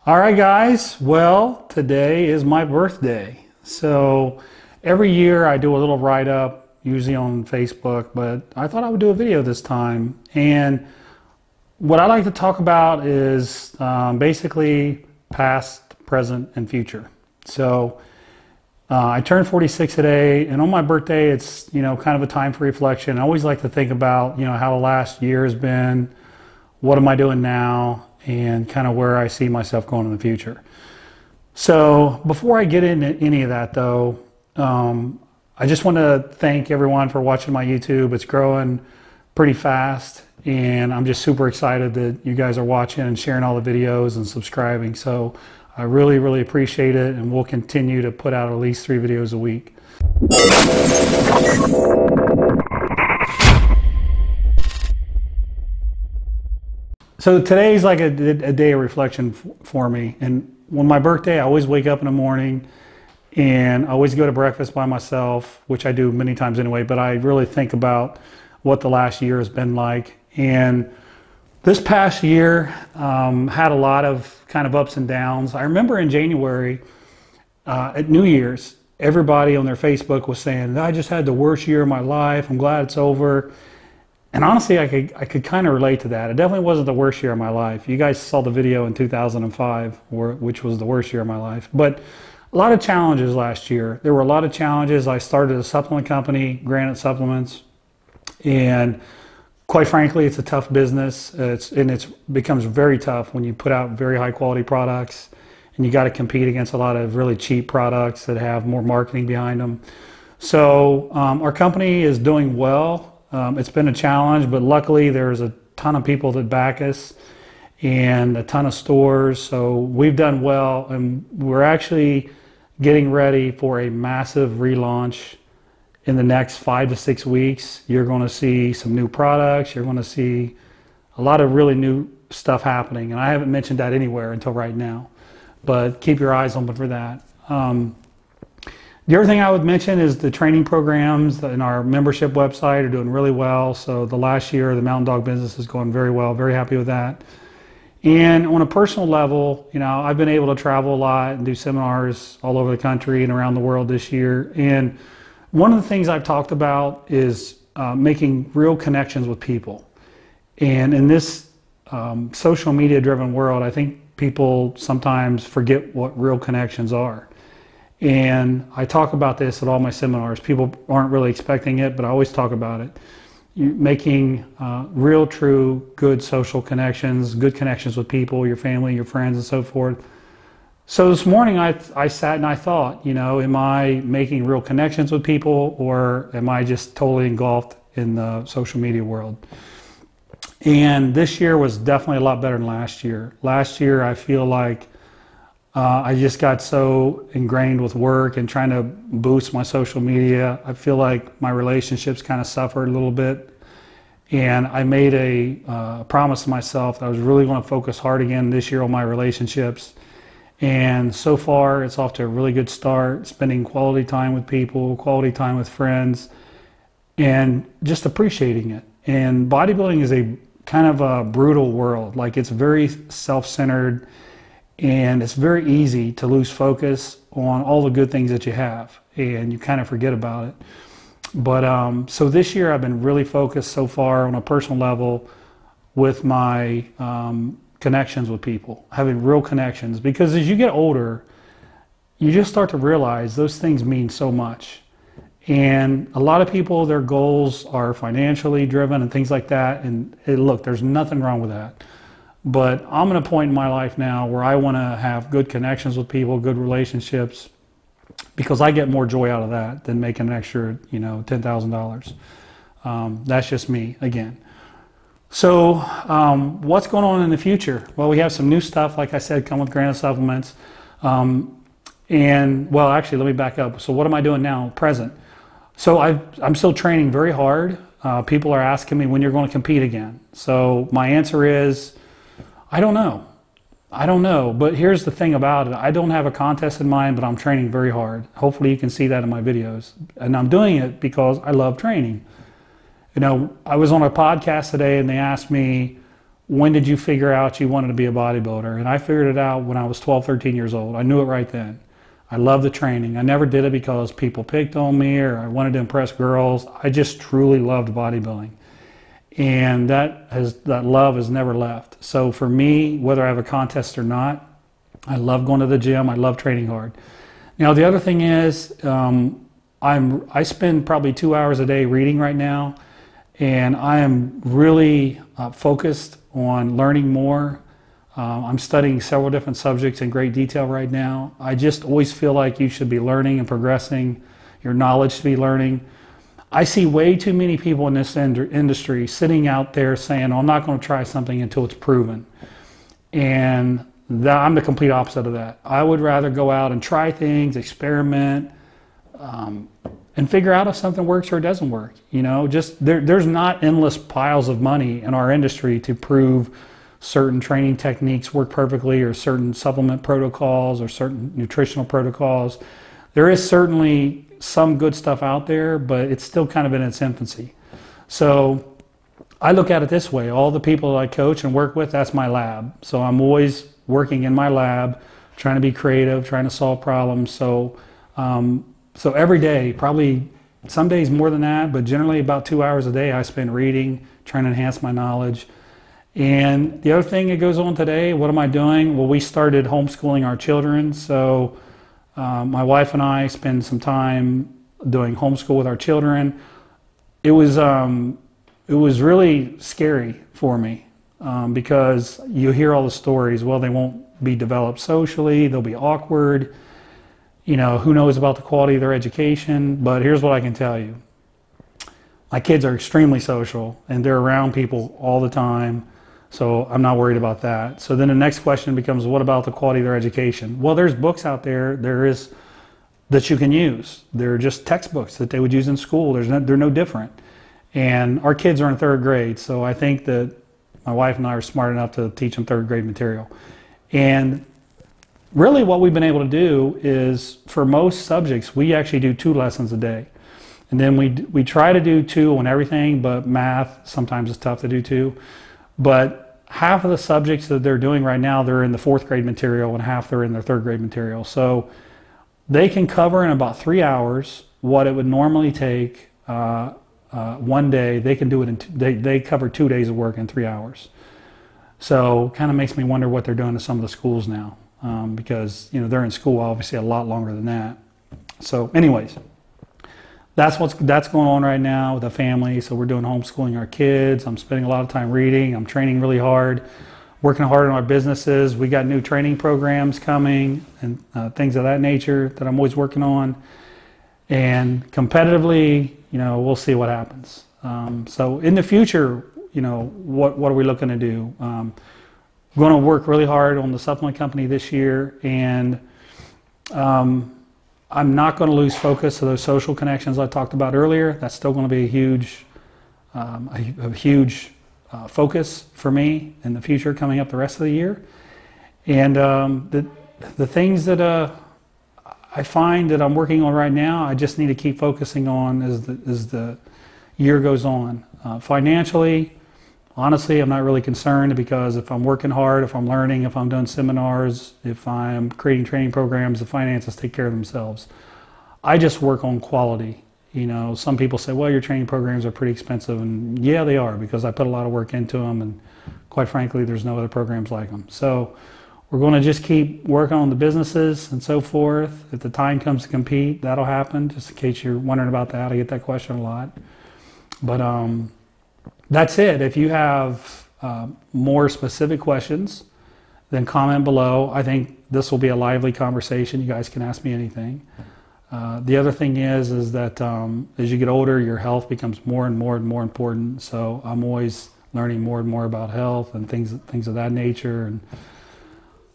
All right, guys. Well, today is my birthday. So every year I do a little write-up, usually on Facebook, but I thought I would do a video this time. And what I like to talk about is basically past, present, and future. So I turned 46 today, and on my birthday, it's kind of a time for reflection. I always like to think about how the last year has been, what am I doing now, and kind of where I see myself going in the future. So before I get into any of that though, I just want to thank everyone for watching my YouTube. It's growing pretty fast, and I'm just super excited that you guys are watching and sharing all the videos and subscribing. So I really, really appreciate it, and we'll continue to put out at least 3 videos a week. So today's like a day of reflection for me. And on my birthday, I always wake up in the morning and I always go to breakfast by myself, which I do many times anyway, but I really think about what the last year has been like. And this past year had a lot of kind of ups and downs. I remember in January at New Year's, everybody on their Facebook was saying, I just had the worst year of my life. I'm glad it's over. And honestly, I could kind of relate to that. It definitely wasn't the worst year of my life. You guys saw the video in 2005, which was the worst year of my life. But a lot of challenges last year. There were a lot of challenges. I started a supplement company, Granite Supplements. And quite frankly, it's a tough business. It becomes very tough when you put out very high quality products and you got to compete against a lot of really cheap products that have more marketing behind them. So our company is doing well. It's been a challenge, but luckily there's a ton of people that back us and a ton of stores. So we've done well, and we're actually getting ready for a massive relaunch in the next 5 to 6 weeks. You're going to see some new products. You're going to see a lot of really new stuff happening. And I haven't mentioned that anywhere until right now, but keep your eyes open for that. The other thing I would mention is the training programs in our membership website are doing really well. So the last year, the Mountain Dog business is going very well. Very happy with that. And on a personal level, I've been able to travel a lot and do seminars all over the country and around the world this year. And one of the things I've talked about is making real connections with people. And in this social media driven world, I think people sometimes forget what real connections are. And I talk about this at all my seminars. People aren't really expecting it, but I always talk about it. Making real, true, good social connections, good connections with people, your family, your friends, and so forth. So this morning I sat and I thought, am I making real connections with people, or am I just totally engulfed in the social media world? And this year was definitely a lot better than last year. Last year I feel like I just got so ingrained with work and trying to boost my social media. I feel like my relationships kind of suffered a little bit. And I made a promise to myself that I was really going to focus hard again this year on my relationships. And so far, it's off to a really good start, spending quality time with people, quality time with friends, and just appreciating it. And bodybuilding is a kind of a brutal world. Like, it's very self-centered, and it's very easy to lose focus on all the good things that you have, and you kind of forget about it. But so this year I've been really focused so far on a personal level with my connections with people, having real connections, because as you get older, you just start to realize those things mean so much. And a lot of people, their goals are financially driven and things like that. And hey, look, there's nothing wrong with that. But I'm at a point in my life now where I want to have good connections with people, good relationships, because I get more joy out of that than making an extra, $10,000. That's just me, again. So what's going on in the future? Well, we have some new stuff, like I said, come with Granite Supplements. And, well, actually, let me back up. So what am I doing now, present? So I'm still training very hard. People are asking me when you're going to compete again. So my answer is, I don't know. I don't know, but here's the thing about it. I don't have a contest in mind, but I'm training very hard. Hopefully you can see that in my videos. And I'm doing it because I love training. I was on a podcast today and they asked me, when did you figure out you wanted to be a bodybuilder? And I figured it out when I was 12, 13 years old. I knew it right then. I loved the training. I never did it because people picked on me or I wanted to impress girls. I just truly loved bodybuilding. And that love has never left. So for me, whether I have a contest or not, I love going to the gym. I love training hard. Now, the other thing is, I spend probably 2 hours a day reading right now, and I am really focused on learning more. I'm studying several different subjects in great detail right now. I just always feel like you should be learning and progressing, your knowledge to be learning. I see way too many people in this industry sitting out there saying, oh, I'm not going to try something until it's proven. And I'm the complete opposite of that. I would rather go out and try things, experiment, and figure out if something works or it doesn't work. You know, just there's not endless piles of money in our industry to prove certain training techniques work perfectly or certain supplement protocols or certain nutritional protocols. There is certainly some good stuff out there, but it's still kind of in its infancy. So I look at it this way. All the people I coach and work with, that's my lab. So I'm always working in my lab, trying to be creative, trying to solve problems. So every day, probably some days more than that, but generally about 2 hours a day I spend reading, trying to enhance my knowledge. And the other thing that goes on today, what am I doing? Well, we started homeschooling our children. So my wife and I spend some time doing homeschool with our children. It was really scary for me because you hear all the stories. Well, they won't be developed socially. They'll be awkward. You know, who knows about the quality of their education? But here's what I can tell you. My kids are extremely social and they're around people all the time. So I'm not worried about that. So then the next question becomes, what about the quality of their education? Well, there's books out there that you can use. They're just textbooks that they would use in school. They're no different. And our kids are in 3rd grade. So I think that my wife and I are smart enough to teach them 3rd grade material. And really what we've been able to do is, for most subjects, we actually do 2 lessons a day. And then we try to do 2 on everything, but math, sometimes it's tough to do 2. But half of the subjects that they're doing right now, they're in the 4th grade material and half they're in their 3rd grade material. So they can cover in about 3 hours what it would normally take one day. They can do it they cover 2 days of work in 3 hours. So kind of makes me wonder what they're doing to some of the schools now. Because, you know, they're in school obviously a lot longer than that. So anyways, that's going on right now with the family. So we're doing homeschooling our kids. I'm spending a lot of time reading. I'm training really hard, working hard on our businesses. We got new training programs coming and things of that nature that I'm always working on. And competitively, you know, we'll see what happens. So in the future, you know, what are we looking to do? Going to work really hard on the supplement company this year, and I'm not going to lose focus of those social connections I talked about earlier. That's still going to be a huge focus for me in the future coming up the rest of the year. And the things that I find that I'm working on right now, I just need to keep focusing on as the year goes on. Financially, honestly, I'm not really concerned because if I'm working hard, if I'm learning, if I'm doing seminars, if I'm creating training programs, the finances take care of themselves. I just work on quality. You know, some people say, well, your training programs are pretty expensive. And yeah, they are, because I put a lot of work into them. And quite frankly, there's no other programs like them. So we're going to just keep working on the businesses and so forth. If the time comes to compete, that'll happen. Just in case you're wondering about that, I get that question a lot. But that's it. If you have more specific questions, then comment below. I think this will be a lively conversation. You guys can ask me anything. The other thing is that as you get older, your health becomes more and more and more important. So I'm always learning more and more about health and things of that nature. And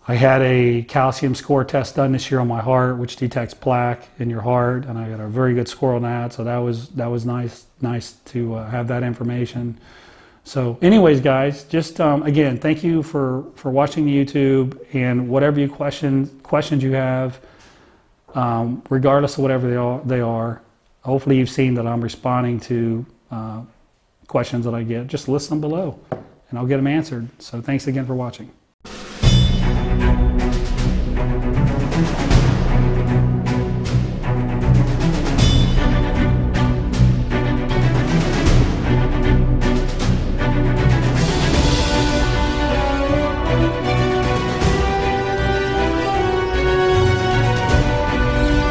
I had a calcium score test done this year on my heart, which detects plaque in your heart, and I got a very good score on that. So that was nice to have that information. So anyways, guys, just again, thank you for watching the YouTube, and whatever questions you have, regardless of whatever they are, hopefully you've seen that I'm responding to questions that I get. Just list them below, and I'll get them answered. So thanks again for watching.